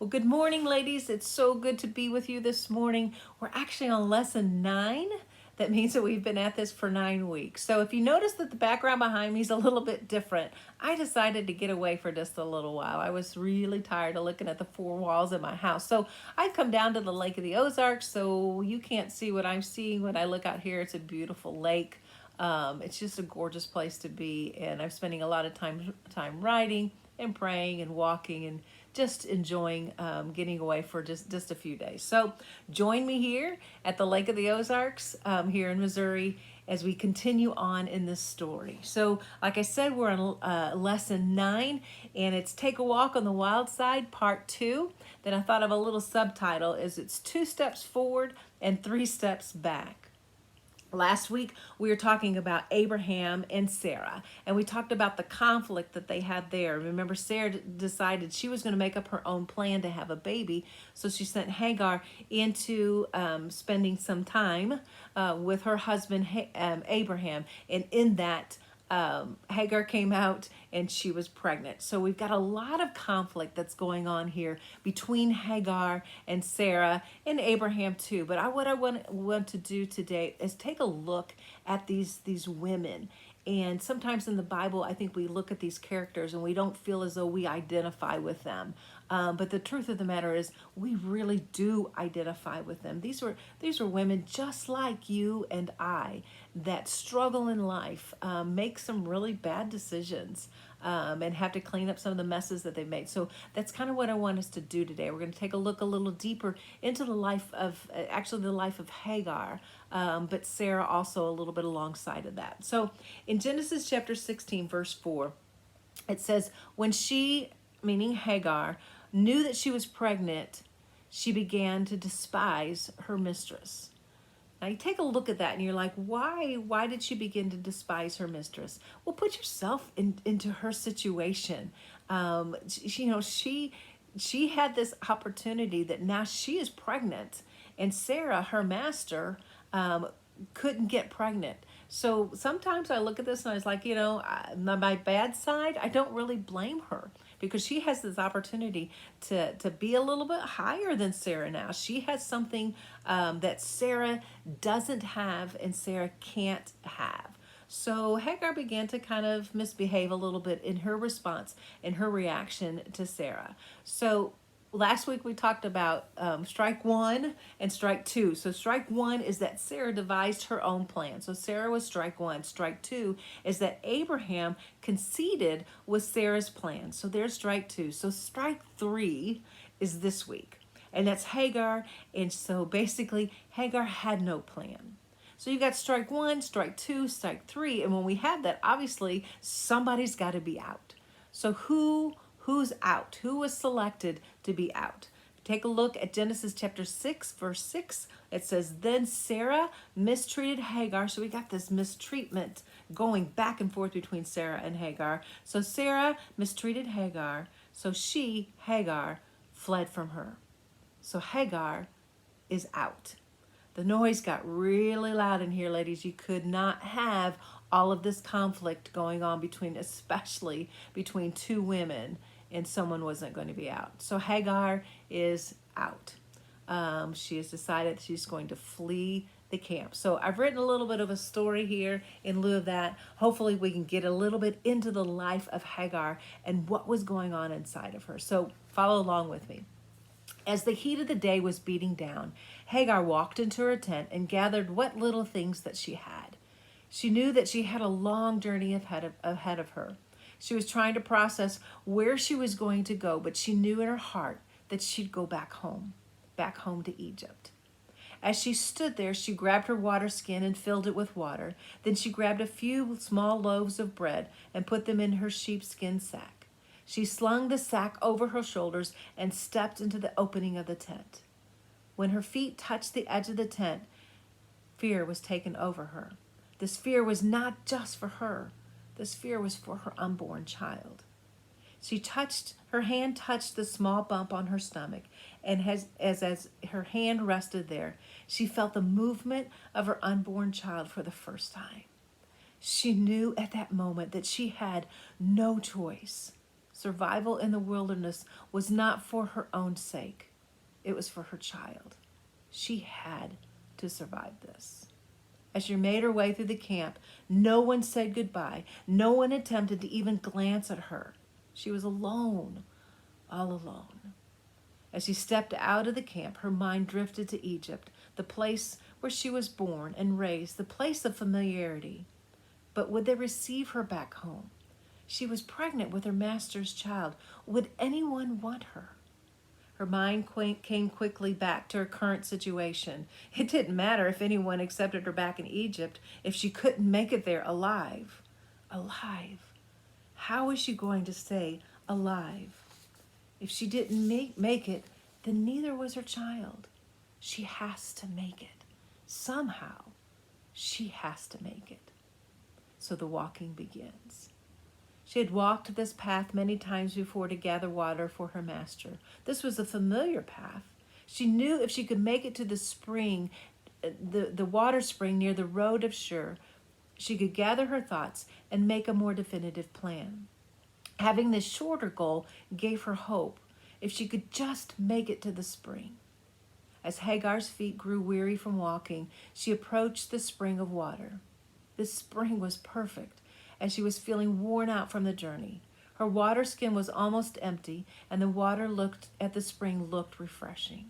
Well, good morning, ladies. It's so good to be with you this morning. We're actually on lesson 9. That means that we've been at this for 9 weeks. So if you notice that the background behind me is a little bit different, I decided to get away for just a little while. I was really tired of looking at the four walls of my house. So I've come down to the Lake of the Ozarks, so you can't see what I'm seeing when I look out here. It's a beautiful lake. It's just a gorgeous place to be, and I'm spending a lot of time writing and praying and walking and just enjoying getting away for just a few days. So join me here at the Lake of the Ozarks here in Missouri as we continue on in this story. So like I said, we're on lesson 9, and it's Take a Walk on the Wild Side, part 2. Then I thought of a little subtitle is it's 2 steps forward and 3 steps back. Last week, we were talking about Abraham and Sarah, and we talked about the conflict that they had there. Remember, Sarah decided she was going to make up her own plan to have a baby, so she sent Hagar into spending some time with her husband, Abraham, and in that, Hagar came out and she was pregnant. So we've got a lot of conflict that's going on here between Hagar and Sarah and Abraham too. But what I want to do today is take a look at these women. And sometimes in the Bible, I think we look at these characters and we don't feel as though we identify with them. But the truth of the matter is, we really do identify with them. These were women just like you and I that struggle in life, make some really bad decisions, and have to clean up some of the messes that they've made. So that's kind of what I want us to do today. We're going to take a look a little deeper into the life of, actually the life of Hagar, but Sarah also a little bit alongside of that. So in Genesis chapter 16, verse 4, it says, when she, meaning Hagar, knew that she was pregnant, she began to despise her mistress. Now you take a look at that and you're like, why? Why did she begin to despise her mistress? Well, put yourself into her situation. She had this opportunity that now she is pregnant, and Sarah, her master, couldn't get pregnant. So sometimes I look at this and I was like, my bad side, I don't really blame her, because she has this opportunity to be a little bit higher than Sarah now. She has something that Sarah doesn't have and Sarah can't have. So Hagar began to kind of misbehave a little bit in her response, in her reaction to Sarah. So last week we talked about strike 1 and strike 2. So strike 1 is that Sarah devised her own plan. So Sarah was strike 1. Strike 2 is that Abraham conceded with Sarah's plan. So there's strike 2. So strike 3 is this week, and that's Hagar. And so basically Hagar had no plan. So you got strike 1, strike 2, strike 3, and when we have that, obviously somebody's got to be out. So who's out? Who was selected to be out? Take a look at Genesis chapter 6, verse 6. It says, then Sarah mistreated Hagar. So we got this mistreatment going back and forth between Sarah and Hagar. So Sarah mistreated Hagar. So she, Hagar, fled from her. So Hagar is out. The noise got really loud in here, ladies. You could not have all of this conflict going on especially between two women, and someone wasn't going to be out. So Hagar is out. She has decided she's going to flee the camp. So I've written a little bit of a story here in lieu of that. Hopefully we can get a little bit into the life of Hagar and what was going on inside of her. So follow along with me. As the heat of the day was beating down, Hagar walked into her tent and gathered what little things that she had. She knew that she had a long journey ahead of her. She was trying to process where she was going to go, but she knew in her heart that she'd go back home to Egypt. As she stood there, she grabbed her water skin and filled it with water. Then she grabbed a few small loaves of bread and put them in her sheepskin sack. She slung the sack over her shoulders and stepped into the opening of the tent. When her feet touched the edge of the tent, fear was taken over her. This fear was not just for her. This fear was for her unborn child. Her hand touched the small bump on her stomach, and as her hand rested there, she felt the movement of her unborn child for the first time. She knew at that moment that she had no choice. Survival in the wilderness was not for her own sake. It was for her child. She had to survive this. As she made her way through the camp, no one said goodbye. No one attempted to even glance at her. She was alone, all alone. As she stepped out of the camp, her mind drifted to Egypt, the place where she was born and raised, the place of familiarity. But would they receive her back home? She was pregnant with her master's child. Would anyone want her? Her mind came quickly back to her current situation. It didn't matter if anyone accepted her back in Egypt if she couldn't make it there alive. Alive. How was she going to stay alive? If she didn't make it, then neither was her child. She has to make it. Somehow, she has to make it. So the walking begins. She had walked this path many times before to gather water for her master. This was a familiar path. She knew if she could make it to the spring, the water spring near the road of Shur, she could gather her thoughts and make a more definitive plan. Having this shorter goal gave her hope if she could just make it to the spring. As Hagar's feet grew weary from walking, she approached the spring of water. This spring was perfect, as she was feeling worn out from the journey. Her water skin was almost empty, and the water at the spring looked refreshing.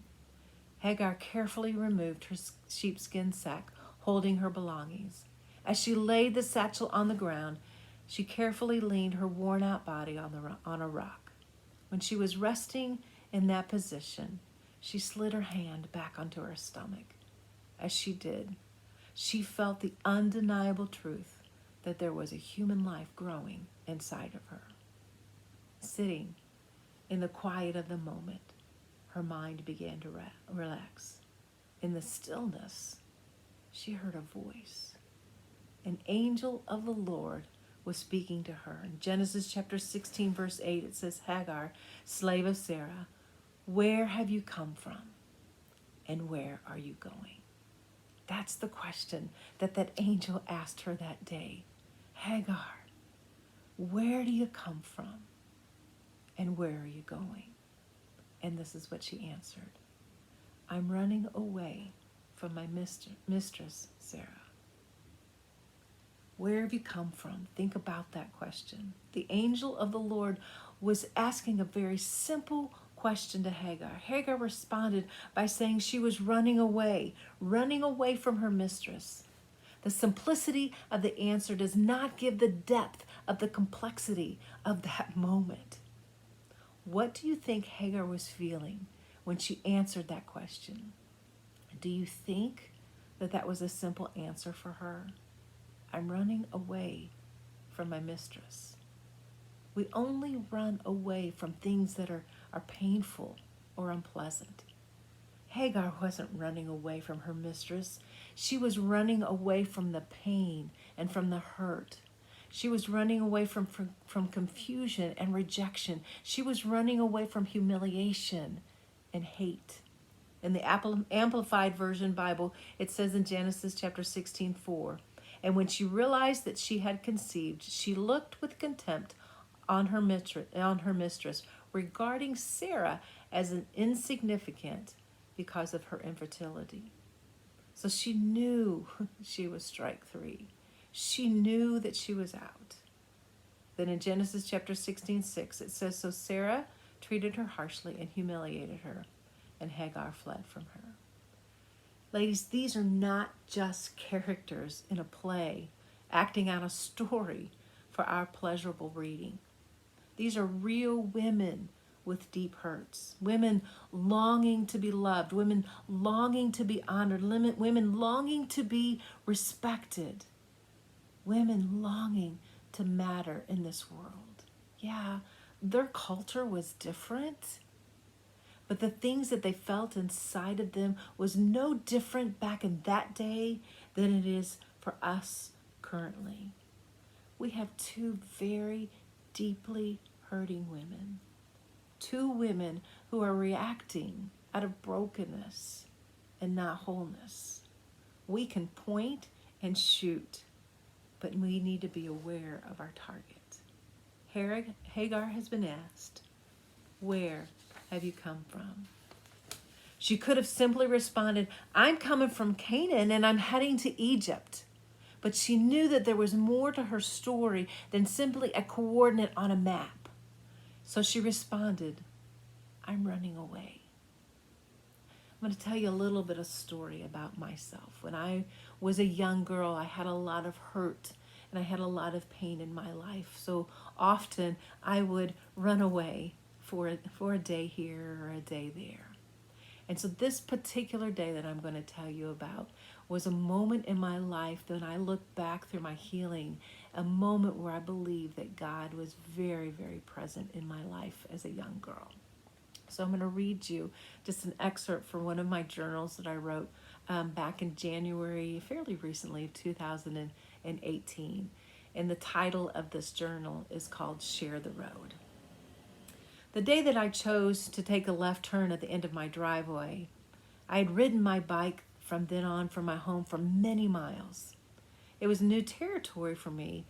Hagar carefully removed her sheepskin sack, holding her belongings. As she laid the satchel on the ground, she carefully leaned her worn-out body on a rock. When she was resting in that position, she slid her hand back onto her stomach. As she did, she felt the undeniable truth that there was a human life growing inside of her. Sitting in the quiet of the moment, her mind began to relax. In the stillness, she heard a voice. An angel of the Lord was speaking to her. In Genesis chapter 16, verse 8, it says, Hagar, slave of Sarah, where have you come from? And where are you going? That's the question that angel asked her that day. Hagar, where do you come from? And where are you going? And this is what she answered. I'm running away from my mistress, Sarah. Where have you come from? Think about that question. The angel of the Lord was asking a very simple question to Hagar. Hagar responded by saying she was running away from her mistress. The simplicity of the answer does not give the depth of the complexity of that moment. What do you think Hagar was feeling when she answered that question? Do you think that was a simple answer for her? I'm running away from my mistress. We only run away from things that are painful or unpleasant. Hagar wasn't running away from her mistress. She was running away from the pain and from the hurt. She was running away from confusion and rejection. She was running away from humiliation and hate. In the Amplified Version Bible, it says in Genesis chapter 16:4, and when she realized that she had conceived, she looked with contempt on her mistress, regarding Sarah as an insignificant because of her infertility. So she knew she was strike three. She knew that she was out. Then in Genesis chapter 16:6, it says, so Sarah treated her harshly and humiliated her, and Hagar fled from her. Ladies, these are not just characters in a play acting out a story for our pleasurable reading. These are real women with deep hurts, women longing to be loved, women longing to be honored, women longing to be respected, women longing to matter in this world. Yeah, their culture was different, but the things that they felt inside of them was no different back in that day than it is for us currently. We have two very deeply hurting women. Two women who are reacting out of brokenness and not wholeness. We can point and shoot, but we need to be aware of our target. Hagar has been asked, "Where have you come from?" She could have simply responded, "I'm coming from Canaan and I'm heading to Egypt." But she knew that there was more to her story than simply a coordinate on a map. So she responded, "I'm running away." I'm going to tell you a little bit of story about myself. When I was a young girl, I had a lot of hurt and I had a lot of pain in my life. So often I would run away for a day here or a day there. And so this particular day that I'm going to tell you about was a moment in my life that when I look back through my healing, a moment where I believe that God was very, very present in my life as a young girl. So I'm going to read you just an excerpt from one of my journals that I wrote back in January, fairly recently, of 2018. And the title of this journal is called Share the Road. The day that I chose to take a left turn at the end of my driveway, I had ridden my bike from then on from my home for many miles. It was new territory for me,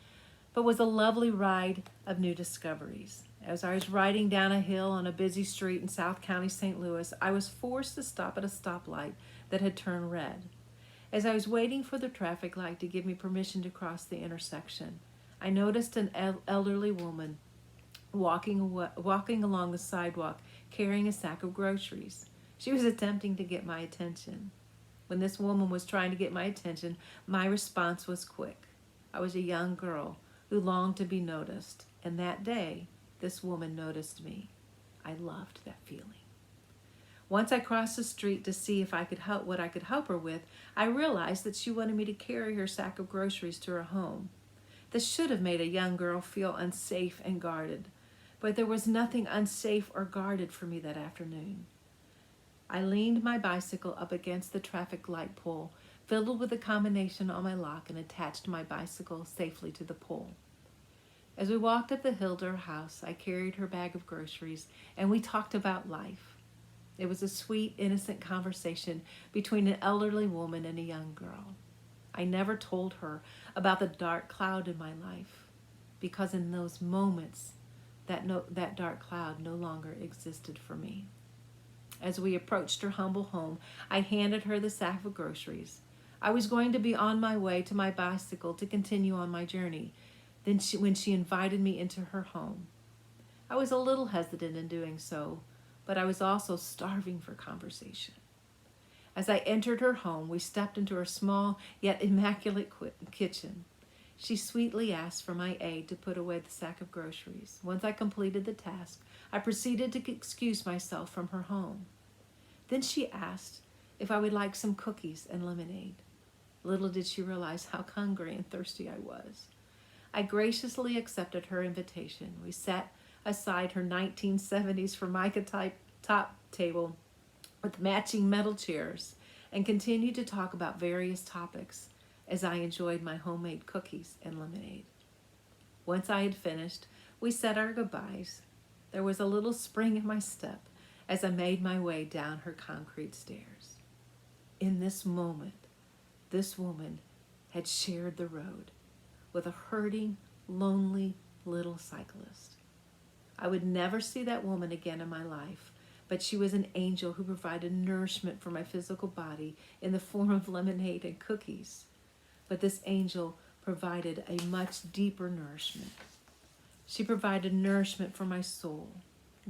but was a lovely ride of new discoveries. As I was riding down a hill on a busy street in South County, St. Louis, I was forced to stop at a stoplight that had turned red. As I was waiting for the traffic light to give me permission to cross the intersection, I noticed an elderly woman walking along the sidewalk carrying a sack of groceries. She was attempting to get my attention. When this woman was trying to get my attention, my response was quick. I was a young girl who longed to be noticed, and that day, this woman noticed me. I loved that feeling. Once I crossed the street to see if I could help what I could help her with, I realized that she wanted me to carry her sack of groceries to her home. This should have made a young girl feel unsafe and guarded, but there was nothing unsafe or guarded for me that afternoon. I leaned my bicycle up against the traffic light pole, fiddled with the combination on my lock, and attached my bicycle safely to the pole. As we walked up the hill to her house, I carried her bag of groceries, and we talked about life. It was a sweet, innocent conversation between an elderly woman and a young girl. I never told her about the dark cloud in my life, because in those moments, that dark cloud no longer existed for me. As we approached her humble home, I handed her the sack of groceries. I was going to be on my way to my bicycle to continue on my journey. When she invited me into her home, I was a little hesitant in doing so, but I was also starving for conversation. As I entered her home, we stepped into her small yet immaculate kitchen. She sweetly asked for my aid to put away the sack of groceries. Once I completed the task, I proceeded to excuse myself from her home. Then she asked if I would like some cookies and lemonade. Little did she realize how hungry and thirsty I was. I graciously accepted her invitation. We sat aside her 1970s Formica type top table with matching metal chairs and continued to talk about various topics as I enjoyed my homemade cookies and lemonade. Once I had finished, we said our goodbyes. There was a little spring in my step as I made my way down her concrete stairs. In this moment, this woman had shared the road with a hurting, lonely little cyclist. I would never see that woman again in my life, but she was an angel who provided nourishment for my physical body in the form of lemonade and cookies. But this angel provided a much deeper nourishment. She provided nourishment for my soul.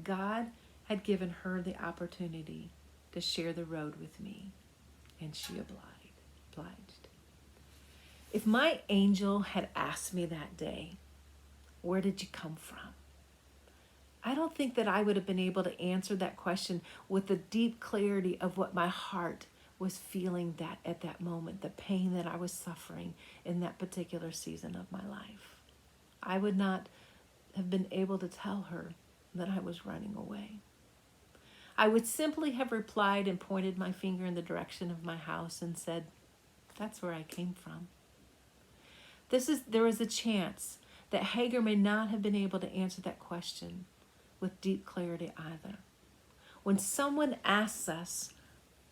God had given her the opportunity to share the road with me, and she obliged. If my angel had asked me that day, "Where did you come from?" I don't think that I would have been able to answer that question with the deep clarity of what my heart was feeling that at that moment, the pain that I was suffering in that particular season of my life. I would not have been able to tell her that I was running away. I would simply have replied and pointed my finger in the direction of my house and said, "That's where I came from." There is a chance that Hagar may not have been able to answer that question with deep clarity either. When someone asks us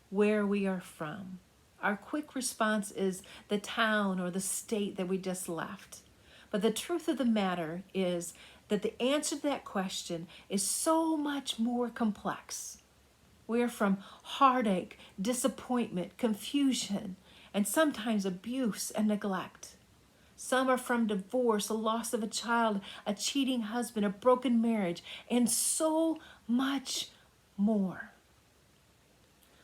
where we are from, our quick response is the town or the state that we just left. But the truth of the matter is that the answer to that question is so much more complex. We're from heartache, disappointment, confusion, and sometimes abuse and neglect. Some are from divorce, a loss of a child, a cheating husband, a broken marriage, and so much more.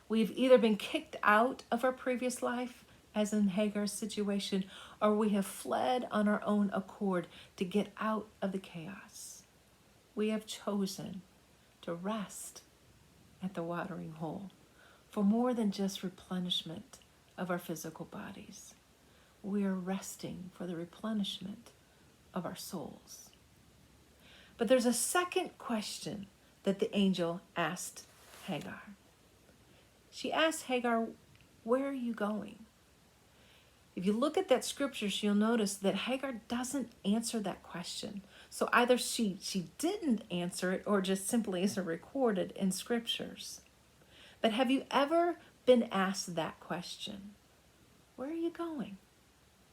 We've either been kicked out of our previous life, as in Hagar's situation, or we have fled on our own accord to get out of the chaos. We have chosen to rest at the watering hole for more than just replenishment of our physical bodies. We are resting for the replenishment of our souls. But there's a second question that the angel asked Hagar. She asked Hagar, where are you going? If you look at that scriptures, you'll notice that Hagar doesn't answer that question. So either she didn't answer it or just simply isn't recorded in scriptures. But have you ever been asked that question? Where are you going?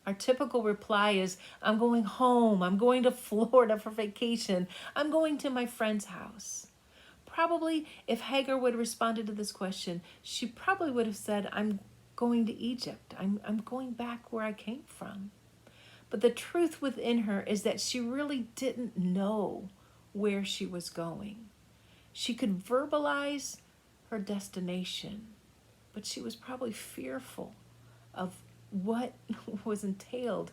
Our typical reply is, I'm going home. I'm going to Florida for vacation. I'm going to my friend's house. Probably if Hagar would have responded to this question, she probably would have said, I'm going to Egypt. I'm going back where I came from. But the truth within her is that she really didn't know where she was going. She could verbalize her destination, but she was probably fearful of what was entailed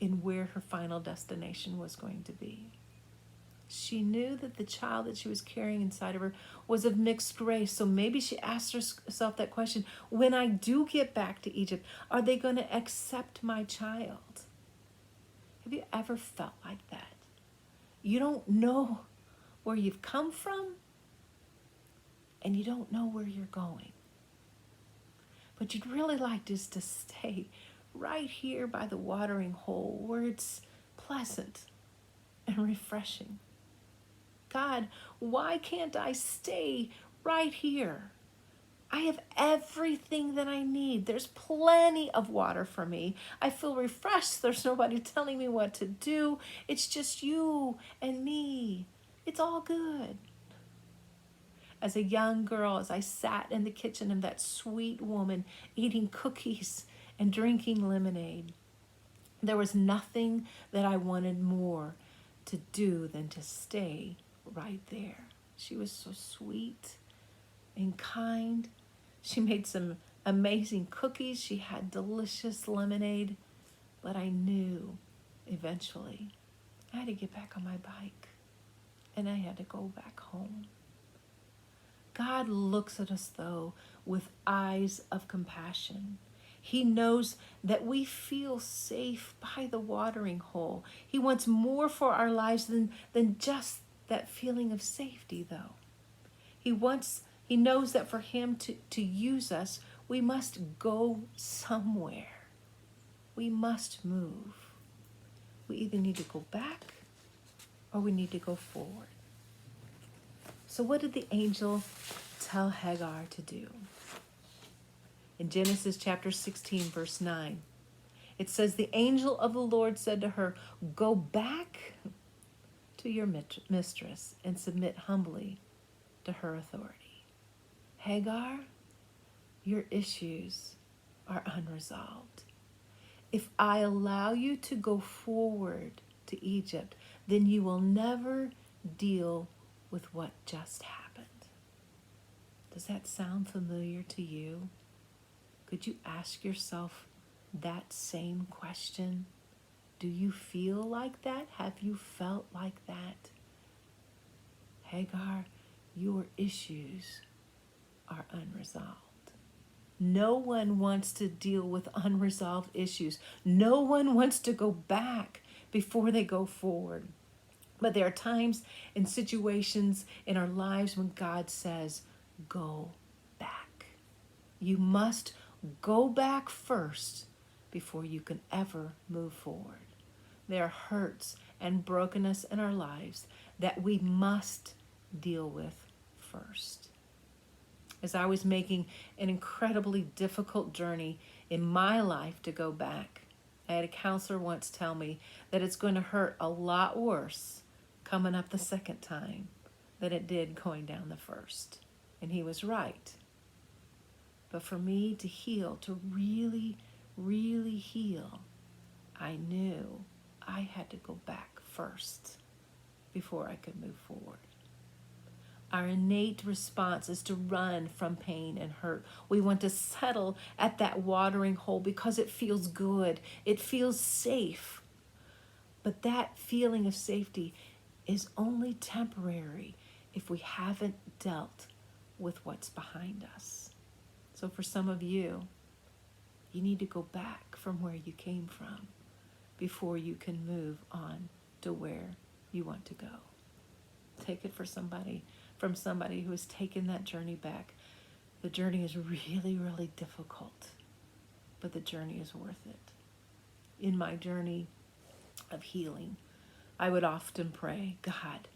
in where her final destination was going to be. She knew that the child that she was carrying inside of her was of mixed race. So maybe she asked herself that question, when I do get back to Egypt, are they going to accept my child? Have you ever felt like that? You don't know where you've come from, and you don't know where you're going. But you'd really like just to stay right here by the watering hole where it's pleasant and refreshing. God, why can't I stay right here? I have everything that I need. There's plenty of water for me. I feel refreshed. There's nobody telling me what to do. It's just you and me. It's all good. As a young girl, as I sat in the kitchen of that sweet woman eating cookies and drinking lemonade, there was nothing that I wanted more to do than to stay right there. She was so sweet and kind. She made some amazing cookies. She had delicious lemonade. But I knew eventually I had to get back on my bike and I had to go back home. God looks at us, though, with eyes of compassion. He knows that we feel safe by the watering hole. He wants more for our lives than just that feeling of safety, though. He knows that for him to use us, we must go somewhere. We must move. We either need to go back or we need to go forward. So what did the angel tell Hagar to do? In Genesis chapter 16, verse 9, it says, the angel of the Lord said to her, go back to your mistress and submit humbly to her authority. Hagar, your issues are unresolved. If I allow you to go forward to Egypt, then you will never deal with what just happened. Does that sound familiar to you? Could you ask yourself that same question? Do you feel like that? Have you felt like that? Hagar, your issues are unresolved. No one wants to deal with unresolved issues. No one wants to go back before they go forward. But there are times and situations in our lives when God says, go back. You must go back first before you can ever move forward. There are hurts and brokenness in our lives that we must deal with first. As I was making an incredibly difficult journey in my life to go back, I had a counselor once tell me that it's going to hurt a lot worse coming up the second time than it did going down the first. And he was right. But for me to heal, to really, really heal, I knew I had to go back first before I could move forward. Our innate response is to run from pain and hurt. We want to settle at that watering hole because it feels good. It feels safe. But that feeling of safety is only temporary if we haven't dealt with what's behind us. So for some of you, you need to go back from where you came from before you can move on to where you want to go. Take it from somebody who has taken that journey back. The journey is really, really difficult, but the journey is worth it. In my journey of healing, I would often pray, God,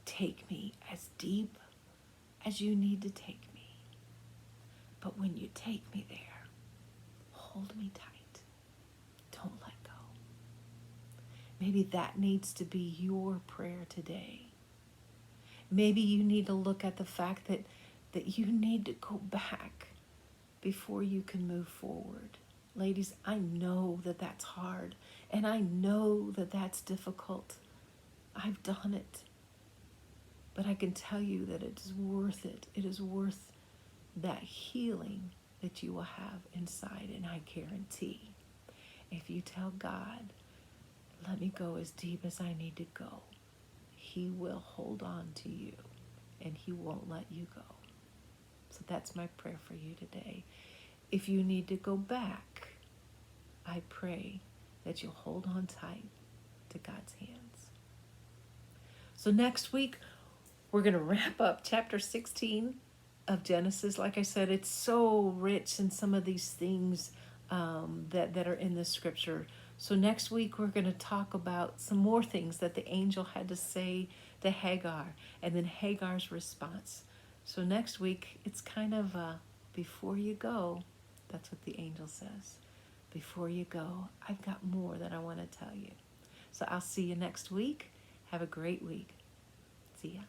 take me as deep as you need to take me. But when you take me there, hold me tight. Don't let go. Maybe that needs to be your prayer today. Maybe you need to look at the fact that you need to go back before you can move forward. Ladies, I know that that's hard, and I know that that's difficult. I've done it. But I can tell you that it is worth it. It is worth that healing that you will have inside. And I guarantee, if you tell God, let me go as deep as I need to go, He will hold on to you and He won't let you go. So that's my prayer for you today. If you need to go back, I pray that you'll hold on tight to God's hands. So next week, we're going to wrap up chapter 16 of Genesis. Like I said, it's so rich in some of these things that are in the scripture. So next week, we're going to talk about some more things that the angel had to say to Hagar, and then Hagar's response. So next week, it's kind of before you go, that's what the angel says. Before you go, I've got more that I want to tell you. So I'll see you next week. Have a great week. See ya.